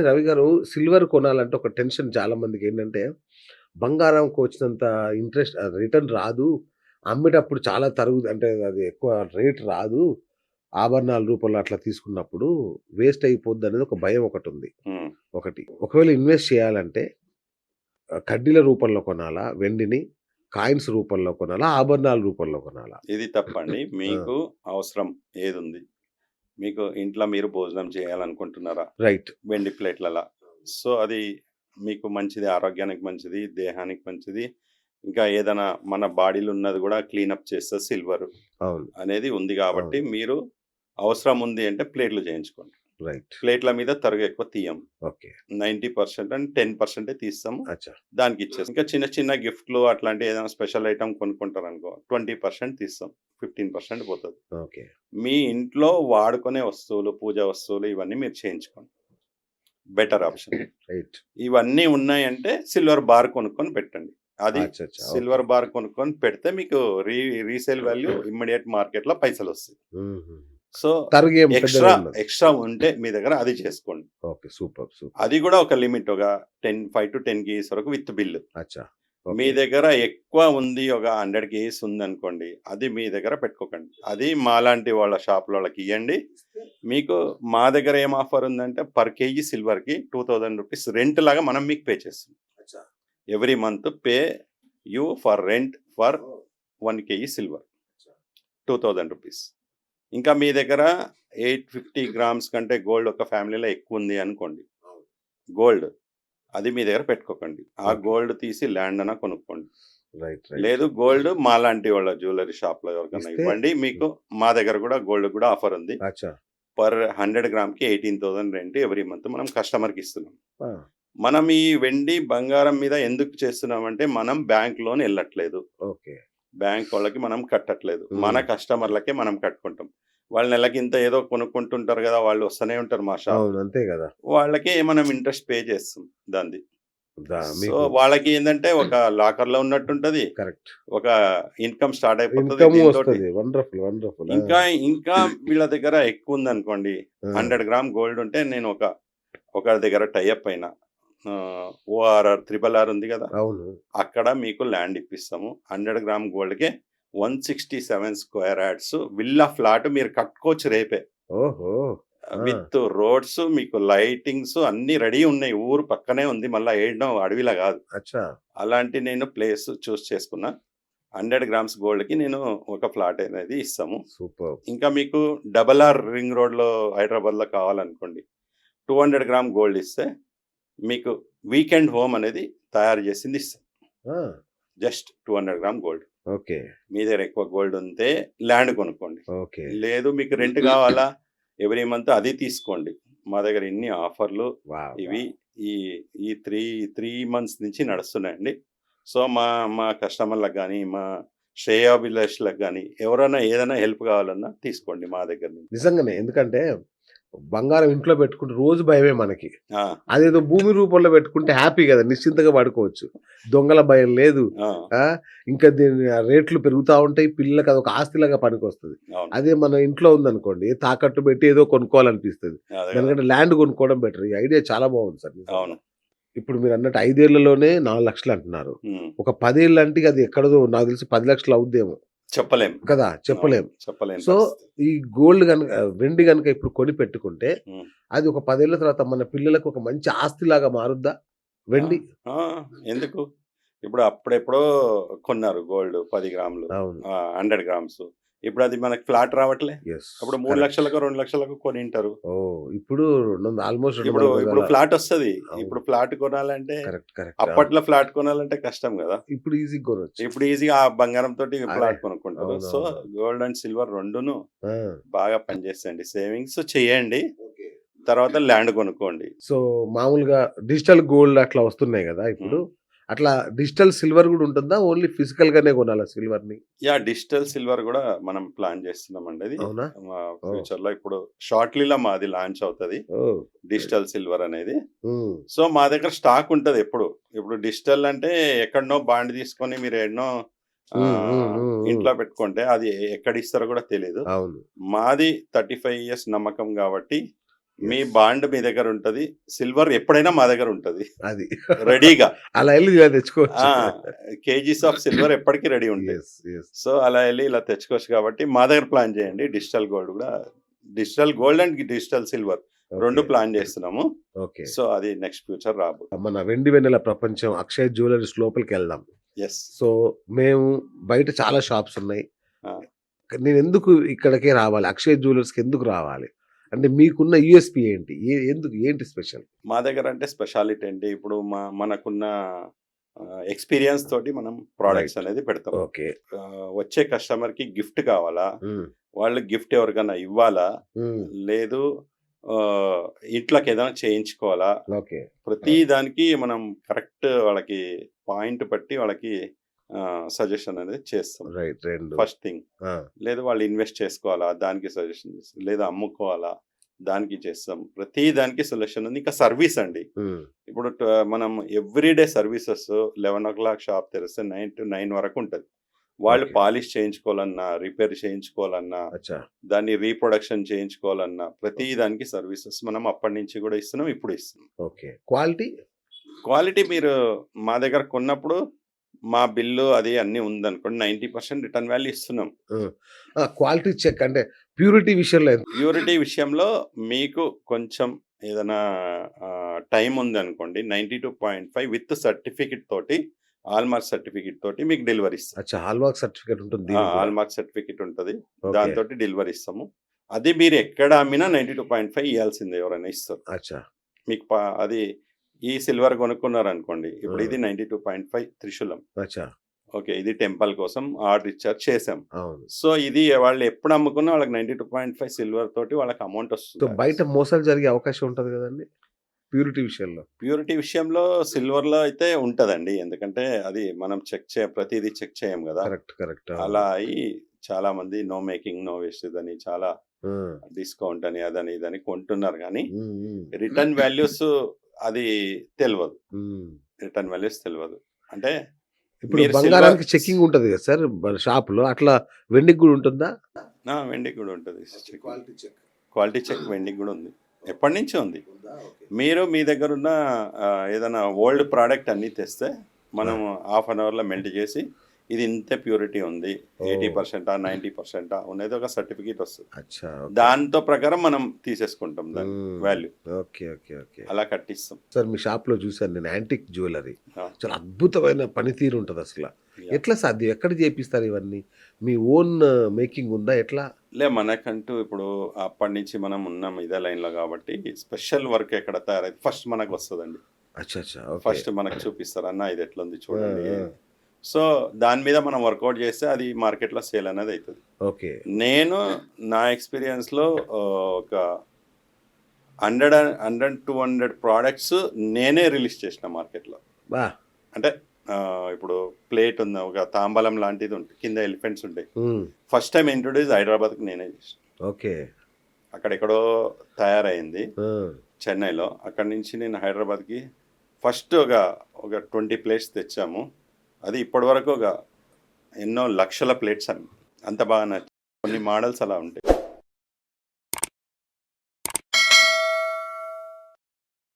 రవి గారు సిల్వర్ కొనాలంటే ఒక టెన్షన్ చాలా మందికేంటంటే, బంగారంకి వచ్చినంత ఇంట్రెస్ట్ రిటర్న్ రాదు. అమ్మేటప్పుడు చాలా అంటే అది ఎక్కువ రేట్ రాదు. ఆభరణాల రూపంలో అట్లా తీసుకున్నప్పుడు వేస్ట్ అయిపోద్దనేది ఒక భయం ఒకటుంది. హ్మ్. ఒకటి. ఒకవేళ ఇన్వెస్ట్ చేయాలంటే కడ్డీల రూపంలో కొనాలా వెండిని? కాయిన్స్ రూపంలో కొనాలా? ఆభరణాల రూపంలో కొనాలా? ఇది తప్పండి. ఆ! మీకు అవసరం ఏదుంది? మీకు ఇంట్లో మీరు భోజనం చేయాలనుకుంటున్నారా? రైట్. వెండి ప్లేట్లలా. సో, అది మీకు మంచిది. ఆరోగ్యానికి మంచిది, దేహానికి మంచిది. ఇంకా ఏదైనా మన బాడీలో ఉన్నది గూడా క్లీనప్ చేస్తది సిల్వరు అవును. అనేది ఉంది గాబట్టి, అవును. మీరు అవసరం ఉంది అంటే ప్లేట్లు చేయించుకోండి. రైట్. ప్లేట్ల మీద తరుగు ఎక్కువ తీయం. ఓకే. 90% అండ్ 10% తీస్తాము. అచ్చా! దానికిచ్చేస్తాం. ఇంకా చిన్న చిన్న గిఫ్ట్‌లు అట్లాంటి ఏదైనా స్పెషల్ ఐటెమ్ కొనుక్కుంటారనుకో 20% తీస్తాం. 15% పోతది. ఓకే. మీ ఇంట్లో వాడుకునే వస్తువులు, పూజా వస్తువులు ఇవన్నీ మీరు చేయించుకోండి. Better option. రైట్. ఇవన్నీ ఉన్నాయంటే సిల్వర్ బార్ కొనుక్కొని పెట్టండి. అది అచ్చచ్చా! ఓకే. సిల్వర్ బార్ కొనుక్కొని పెడితే మీకు రీసేల్ వాల్యూ ఇమ్మీడియేట్ మార్కెట్‌లో పైసలొస్తాయి. హుహు. సో, తరుగేం పెద్దగా ఎక్స్‌ట్రా ఉండదు. ఎక్స్‌ట్రా ఉంటే మీ దగ్గర అది చేసుకోండి. ఓకే. సూపర్. సూపర్. అది గూడా ఒక లిమిట్ ఒక 5-10 కేజీస్ వరకు విత్ బిల్. అచ్చా! మీ ఓకే. దగ్గర ఎక్కువ ఉంది ఒక 100 కేజీస్ ఉందనుకోండి, అది మీ దగ్గర పెట్టుకోకండి. అది మాలాంటి వాళ్ళ షాపులోళ్ళకి ఇయ్యండి. మీకు మా దగ్గర ఏం ఆఫర్ ఉందంటే పర్ కేజీ సిల్వర్‌కి ₹2000 రెంట్ లాగా మనం మీకు పే చేస్తాం. అచ్చా! Every month pay you for rent for 1 KG silver. ₹2000. ఇంకా మీ దగ్గర 850 గ్రామ్స్ కంటే గోల్డ్ ఒక ఫ్యామిలీలో ఎక్కువుంది అనుకోండి. గోల్డ్ అది మీ దగ్గర పెట్టుకోకండి. ఆ ఓకే. గోల్డ్ తీసి ల్యాండ్ అన్నా కొనుక్కోండి. రైట్. రైట్. లేదు గోల్డ్ మాలాంటి వాళ్ళ జ్యువెల్లరీ షాప్‌లో ఎవరికన్నా ఇస్తే ఇవ్వండి. మీకు మా దగ్గర గూడా గోల్డ్ గూడా ఆఫర్ ఉంది. అచ్చా! పర్ 100 గ్రామ్‌కి 18,000 రెంట్ ఎవ్రీ మంత్ మనం కస్టమర్‌కి ఇస్తున్నాం. ఆ! మనం ఈ వెండి, బంగారం మీద ఎందుకు చేస్తున్నామంటే మనం బ్యాంక్ లోన్ ఎళ్ళట్లేదు. ఓకే. బ్యాంక్ వాళ్ళకి మనం కట్టట్లేదు. మన హ్మ్. కస్టమర్‌లకే మనం కట్టుకుంటాం. వాళ్ళు నెలకింత ఏదో కొనుక్కుంటుంటారు గదా! వాళ్ళు వస్తూనే ఉంటారు మా అవును. షాప్‌కి. అంతే గదా! వాళ్ళకి మనం ఇంట్రెస్ట్ పే చేస్తాం దాంది. సో, మీకు వాళ్ళకి ఏందంటే ఒక లాకర్‌లో ఉన్నట్టుంటది. కరెక్ట్. ఒక ఇన్‌కమ్ స్టార్ట్ అయిపోతది ఇన్‌కము దీనితోటి. వస్తది. వండర్‌ఫుల్. వండర్‌ఫుల్. ఆ! ఇంకా, ఇంకా వీళ్ళ దగ్గర ఎక్కువుందనుకోండి. ఆ! 100 గ్రామ్ గోల్డ్ ఉంటే నేను ఒకరి దగ్గర టై అప్ అయినా. ఓఆర్ఆర్, త్రిబుల్ ఆర్ ఉంది గదా! అవును. అక్కడ మీకు ల్యాండ్ ఇప్పిస్తాము. 100 గ్రామ్ గోల్డ్‌కే 167 స్క్వేర్ యార్డ్స్ విల్లా ఫ్లాట్ మీరు కట్టుకోవచ్చు రేపే. ఓహో! ఆ! విత్ రోడ్స్ మీకు లైటింగ్స్ అన్నీ రెడీ ఉన్నాయి. ఊరు పక్కనే ఉంది. మళ్ళా ఏడనో అడవిలా గాదు. అచ్చా! అలాంటి నేను ప్లేస్ చూస్ చేసుకున్నా. 100 గ్రామ్స్ గోల్డ్‌కి నేను ఒక ఫ్లాట్ అనేది ఇస్తాము. సూపర్బ్! ఇంకా మీకు డబల్ ఆర్ రింగ్ రోడ్‌లో హైదరాబాద్‌లో కావాలనుకోండి. 200 గ్రామ్ గోల్డ్ ఇస్తే మీకు వీకెండ్ హోమ్ అనేది తయారు చేసింది ఇస్తాం. ఆ! Just 200 gram gold. ఓకే. మీ దగ్గర ఎక్కువ గోల్డ్ ఉంటే ల్యాండ్ కొనుక్కోండి. ఓకే. లేదు మీకు రెంట్ కావాలా? ఎవ్రీ మంత్ అది తీసుకోండి. మా దగ్గర ఇన్ని ఆఫర్‌లు వావ్! ఇవి ఈ ఈ 3 మంత్స్ నుంచి నడుస్తున్నాయండి. సో, మా మా కస్టమర్‌లకు గాని, మా శ్రేయోభిలాషులకు గాని ఎవరైనా ఏదైనా హెల్ప్ కావాలన్నా తీసుకోండి మా దగ్గర నుంచి. నిజంగానే. ఎందుకంటే బంగారం ఇంట్లో పెట్టుకుంటే రోజు భయమే మనకి. ఆ! అదేదో భూమి రూపంలో పెట్టుకుంటే హ్యాపీ గదా! నిశ్చింతగా పడుకోవచ్చు. దొంగల భయం లేదు. ఆ! ఆ! ఇంకా దీని రేట్లు పెరుగుతా ఉంటాయి. పిల్లలకి అదొక ఆస్తిలాగా పనికొస్తది. అవును. అదే మన ఇంట్లో ఉందనుకోండి, తాకట్టు పెట్టి ఏదో కొనుక్కోవాలనిపిస్తది. అదే కదా! దానికంటే ల్యాండ్ కొనుక్కోవడం బెటర్. ఈ ఐడియా చాలా బాగుంది సార్ నిజంగా. అవును. ఇప్పుడు మీరన్నట్టు 5 ఏళ్లలోనే 4,00,000 అంటున్నారు. హ్మ్. ఒక 10 ఏళ్ళంటే అది ఎక్కడిదో నాకు తెలిసి 10,00,000 అవుద్దేమో చెప్పలేం. కదా! అవును. చెప్పలేం. చెప్పలేని సో, పరిస్థితి. ఈ గోల్డ్ గనుక వెండి గనుక ఇప్పుడు కొని పెట్టుకుంటే, హ్మ్. అది ఒక 10 ఏళ్ల తర్వాత మన పిల్లలకు ఒక మంచి ఆస్తిలాగా మారుద్దా? ఆ! వెండి? ఆ! ఎందుకు? ఇప్పుడు అప్పుడెప్పుడో కొన్నారు గోల్డ్ 10 గ్రాములు. అవును. 100 గ్రామ్స్. ఇప్పుడు అది మనకి ఫ్లాట్ రావట్లే. యెస్. అప్పుడు కరెక్ట్. 3,00,000కో, 2,00,000కో కొనింటారు. ఓహ్! ఇప్పుడు ఆల్‌మోస్ట్ ఇప్పుడు 200 ఇప్పుడు గజాల ఫ్లాట్ ఒస్తది. అవును. ఇప్పుడు ఫ్లాట్ కొనాలంటే కరెక్ట్. కరెక్ట్. అవును. అప్పట్లో ఫ్లాట్ కొనాలంటే కష్టం గదా! ఇప్పుడు ఈజీగా కొనొచ్చు. ఇప్పుడు ఈజీగా ఆ బంగారంతోటి అదే. ఫ్లాట్ కొనుక్కుంటారు. సో, అవునవునవును. గోల్డ్ అండ్ సిల్వర్ రెండును ఆ! బాగా పనిచేస్తాయండి. సేవింగ్స్ చేయండి. ఓకే. తర్వాత ల్యాండ్ కొనుక్కోండి. సో, మామూలుగా డిజిటల్ గోల్డ్ అట్లా వస్తున్నాయి గదా! ఇప్పుడు. హ్మ్. అట్లా డిజిటల్ సిల్వర్ గూడా ఉంటుందా? ఓన్లీ ఫిజికల్‌గానే కొనాలా సిల్వర్‌ని? యాహ్! డిజిటల్ సిల్వర్ గూడా మనం ప్లాన్ చేస్తున్నామండి అది. అవునా? ఓహ్! ఫ్యూచర్‌లో ఇప్పుడు షార్ట్‌లీలో మాది లాంచ్ అవుతది. ఓహ్! డిజిటల్ సిల్వర్ అనేది. హ్మ్. సో, మా దగ్గర స్టాక్ ఉంటది ఎప్పుడు. ఇప్పుడు డిజిటల్ అంటే ఎక్కడనో బాండ్ తీసుకొని మీరు ఎన్నో హ్మ్. హ్మ్. హ్మ్. హ్మ్. ఇంట్లో పెట్టుకుంటే అది ఎక్కడ ఇస్తారో కూడా తెలీదు. అవును. మాది 35 ఇయర్స్ నమ్మకం గాబట్టి మీ బాండ్ మీ దగ్గర ఉంటది. సిల్వర్ ఎప్పుడైనా మా దగ్గర ఉంటది. అది. రెడీగా. అలా ఎళ్లి తెచ్చుకోవచ్చు. కేజీస్ ఆఫ్ సిల్వర్ ఎప్పటికి రెడీ ఉంటాయి. యెస్. యెస్. సో, అలా ఎళ్లి ఇలా తెచ్చుకోవచ్చు కాబట్టి మా దగ్గర ప్లాన్ చేయండి. డిజిటల్ గోల్డ్ కూడా digital gold and digital silver 2 okay. Plan చేస్తున్నాము. ఓకే. సో, అది నెక్స్ట్ ఫ్యూచర్ మన వెండి వెన్నెల ప్రపంచం అక్షయ్ జ్యువెలరీస్ లోపలికెళ్దాం. యెస్. సో, మేము బయట చాలా షాప్స్ ఉన్నాయి. ఆ! నేనెందుకు ఇక్కడికే రావాలి? అక్షయ్ జ్యువెలర్స్‌కి ఎందుకు రావాలి? అంటే మీకున్న యూఎస్‌పీ ఏంటి? ఏంటి స్పెషల్? మా దగ్గర అంటే స్పెషాలిటీ ఏంటి ఇప్పుడు మనకున్న ఎక్స్‌పీరియన్స్ తోటి మనం ప్రొడక్ట్స్ రైట్. అనేది పెడతాం. ఓకే. వచ్చే కస్టమర్‌కి గిఫ్ట్ కావాలా? హ్మ్. వాళ్ళు గిఫ్ట్ ఎవరికైనా ఇవ్వాలా? హ్మ్. లేదు ఇంట్లోకి ఏదైనా చేయించుకోవాలా? ఓకే. ప్రతి దానికి మనం కరెక్ట్ వాళ్ళకి పాయింట్ బట్టి వాళ్ళకి సజెషన్ అనేది చేస్తాం. రైట్. 2. First thing. ఆ! లేదు వాళ్ళు ఇన్వెస్ట్ చేసుకోవాలా? దానికి సజెషన్ చేస్తాం. లేదా అమ్ముకోవాలా? దానికి చేస్తాం. ప్రతి దానికి సొల్యూషన్ ఉంది. ఇంకా సర్వీస్ అండి. హ్మ్. ఇప్పుడు మనం ఎవ్రీడే సర్వీసెస్ 11:00 షాప్ తెరిస్తే 9 వరకు ఉంటది. వాళ్ళు ఓకే. పాలిష్ చేయించుకోవాలన్నా, రిపేర్ చేయించుకోవాలన్నా, అచ్చా! దాన్ని రీప్రొడక్షన్ చేయించుకోవాలన్నా, ప్రతి దానికి సర్వీసెస్ మనం అప్పటి నుంచి కూడా ఇస్తున్నాం. ఇప్పుడు ఇస్తున్నాం. ఓకే. క్వాలిటీ? క్వాలిటీ మీరు మా దగ్గర కొన్నప్పుడు మా బిల్లు అది అన్నీ ఉందనుకోండి 90% రిటర్న్ వాల్యూ ఇస్తున్నాం. క్వాలిటీ చెక్ అంటే ప్యూరిటీ విషయంలో ఎంత? ప్యూరిటీ విషయంలో మీకు కొంచెం ఏదైనా టైం ఉందనుకోండి 92.5 విత్ సర్టిఫికేట్ తోటి హాల్మార్క్ సర్టిఫికేట్ తోటి మీకు డెలివరీ ఇస్తాం. అచ్చా! హాల్మార్క్ సర్టిఫికేట్ ఉంటుంది దీనికి కూడా. హాల్మార్క్ సర్టిఫికేట్ ఉంటది. ఓకే. దాంతోటి డెలివరీ ఇస్తాము. అది మీరు ఎక్కడ అమ్మినా 92.5 ఇయ్యాల్సిందే ఎవరైనా ఇస్తారు. అచ్చా! మీకు అది ఈ సిల్వర్ కొనుక్కున్నారనుకోండి. ఇప్పుడు ఆ! ఇది 92.5 త్రిశూలం. అచ్చా! ఓకే. ఇది టెంపల్ కోసం ఆర్డర్ ఇచ్చారు చేసాం. అవును. సో, ఇది వాళ్ళు ఎప్పుడు అమ్ముకున్నా వాళ్ళకి 92.5 సిల్వర్ తోటి వాళ్ళకి అమౌంట్ సో, వస్తుంది. బయట మోసాలు జరిగే అవకాశం ఉంటది గదండీ! ప్యూరిటీ విషయంలో. ప్యూరిటీ విషయంలో సిల్వర్‌లో అయితే ఉంటదండి. ఎందుకంటే అది మనం ప్రతీదీ చెక్ చేయం గదా! కరెక్ట్. కరెక్ట్. అలా అవును. అయ్యి చాలామంది నో మేకింగ్, నో వేస్టేజ్ అని చాలా ఆ! డిస్కౌంట్ అని అదని ఇదని కొంటున్నారు గానీ, హ్మ్. హ్మ్. రిటర్న్ వాల్యూస్ అది తెలవదు. హ్మ్. రిటర్న్ వాల్యూస్ తెలవదు. అంటే ఇప్పుడు మీరు బంగారానికి చెకింగ్ ఉంటది గదా సార్ మన షాప్‌లో. అట్లా వెండికి గూడా ఉంటుందా? వెండికి గూడా ఉంటది. Quality check. క్వాలిటీ చెక్ వెండికి గూడా ఉంది. ఎప్పటినుంచో ఉంది. ఉందా? ఓకే. మీరు మీ దగ్గరున్న ఏదైనా ఓల్డ్ ప్రోడక్ట్ అన్నీ తెస్తే, ఆ! మనము హాఫ్ అన్ అవర్‌లో మెల్ట్ చేసి, ఇది ఇంతే ప్యూరిటీ ఉంది. ఓహ్! 80%, 90% అనేది ఒక సర్టిఫికేట్ వస్తది. అచ్చా! ఓకే. దాంతో ప్రకారం మనం తీసేసుకుంటాం దాన్ని హ్మ్. వాల్యూ. ఓకే. ఓకే. ఓకే. అలా కట్టిస్తాం. సార్ మీ షాప్‌లో చూసాను నేను యాంటిక్ జ్యువెలరీ. ఆ! చాలా అద్భుతమైన పనితీరు ఉంటదసల. యాహ్! ఎట్లా సాధ్యం? ఎక్కడ జేపిస్తారు ఇవన్నీ? మీ ఓన్ మేకింగ్ ఉందా? ఎట్లా? మనకంటూ ఇప్పుడు అప్పటినుంచి మనం ఉన్నాం ఇదే లైన్‌లో కాబట్టి, స్పెషల్ వర్క్ ఎక్కడ తయారైతే ఫస్ట్ మనకు వస్తదండి. అచ్చచ్చా! ఓకే. ఫస్ట్ మనకు చూపిస్తారు. అన్న ఇది ఎట్లుంది ఆ! చూడండి. ఆ! సో, దాని మీద మనం వర్కౌట్ చేస్తే అది మార్కెట్‌లో సేల్ అనేది అయితది. ఓకే. నేను నా ఎక్స్‌పీరియన్స్‌లో ఒక 200 ప్రొడక్ట్స్ నేనే రిలీజ్ చేసిన మార్కెట్‌లో. బా! అంటే ఇప్పుడు ప్లేట్ ఉంది. ఒక తాంబలం లాంటిది ఉంటుంది. కింద ఎలిఫెంట్స్ ఉంటాయి. హ్మ్. ఫస్ట్ టైమ్ ఇంట్రొడ్యూస్ హైదరాబాద్‌కి నేనే చేసిన. ఓకే. అక్కడెక్కడో తయారైంది ఆ! చెన్నైలో. అక్కడి నుంచి నేను హైదరాబాద్‌కి ఫస్ట్ ఒక 20 ప్లేట్స్ తెచ్చాము. అది ఇప్పటివరకు ఎన్నో లక్షల ప్లేట్స్ అంత బాగా నచ్చాయి. కొన్ని మోడల్స్ అలా ఉంటాయి.